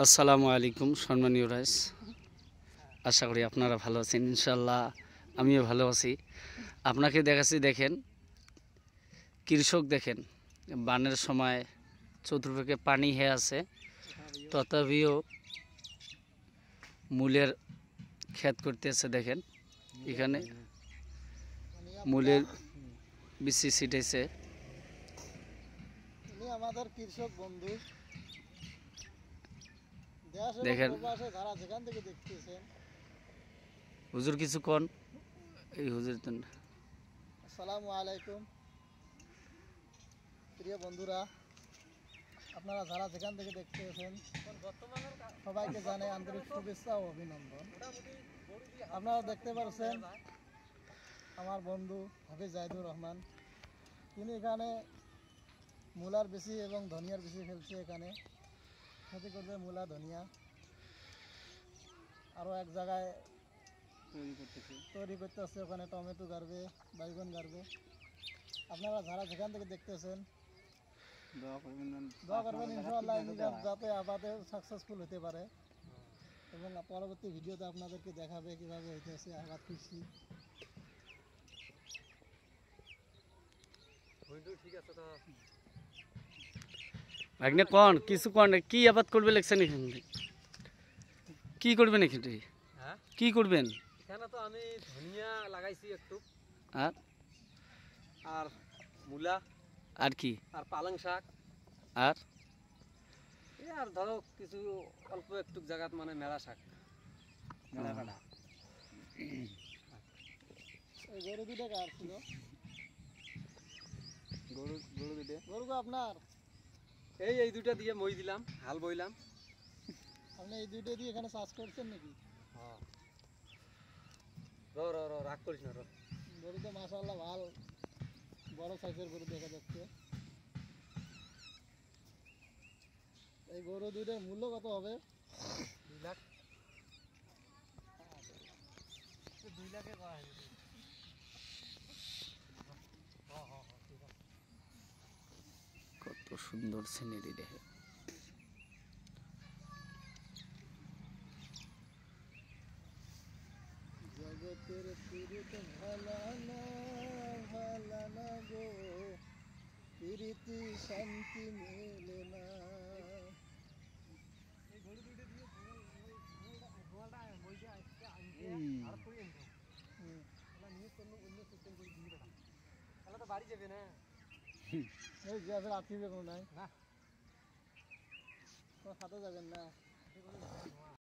আসসালামু আলাইকুম সম্মানীয় রাইস, আশা করি আপনারা ভালো আছেন। ইনশাল্লাহ আমিও ভালো আছি। আপনাকে দেখাচ্ছি, দেখেন কৃষক, দেখেন বানের সময় চতুর্দিকে পানি হয়ে আছে, তথাপিও মূলের ক্ষেত করতেছে। দেখেন এখানে মূলের বিচি ছিটাইছে। আমাদের কৃষক বন্ধু দেখেন যারা যেখান থেকে দেখতেছেন, হুজুর কিছু কোন, এই হুজুর আসসালামু আলাইকুম প্রিয় বন্ধুরা, আপনারা যারা যেখান থেকে দেখতেছেন সবাইকে জানাই আন্তরিক শুভেচ্ছা ও অভিনন্দন। আপনারা দেখতে পাচ্ছেন আমার বন্ধু হাফিজ জাহিদুর রহমান, তিনি এখানে মূলার বেশি এবং ধনিয়ার বেশি ফেলছে। এখানে খেতে করবে মূলা ধনিয়া, আরও এক জায়গায় তৈরি করতেছে, ওখানে টমেটো গাড়বে, বাইগন গাড়বে। আপনারা যারা যেখান থেকে দেখতেছেন দোয়া করবেন ইনশাআল্লাহ যাতে আবাদে সাকসেসফুল হতে পারে, এবং পরবর্তী ভিডিওতে আপনাদেরকে দেখাবে কিভাবে হইতেছে আবাদ কৃষি। ভাগ্নে কোন কিছু কোন, কি আবাদ করবে লেখছেন এখানে, কি করবেন এখানে, কি করবেন? এখানে তো আমি ধনিয়া লাগাইছি একটু, আর আর মূলা, আর কি, আর পালং শাক, আর এই আর ধরো কিছু অল্প একটু জায়গাত মানে মেলা শাক, মেলা কাটা। এই গরু দুটো কার ছিল? গরু দুটো, গরু আপনার? এই দুটা দিয়ে মই দিলাম, হাল বইলাম। আপনি এই দুটো দিয়ে এখানে চাষ করছেন নাকি? হ্যাঁ, রাগ করিস না। গরু তো মাশাআল্লাহ ভালো বড় সাইজের গরু দেখা যাচ্ছে। এই গরু দুটোর মূল্য কত হবে? 2 লাখ। 2 লাখে করা হয়। কত সুন্দর সিনারি দেখে। জগতের প্রীত ভালা না গো, প্রীতি শান্তি মেলে না। বাড়ি যাবে না, রাত্রি বেগুন নাই না, সাথে যাবেন না।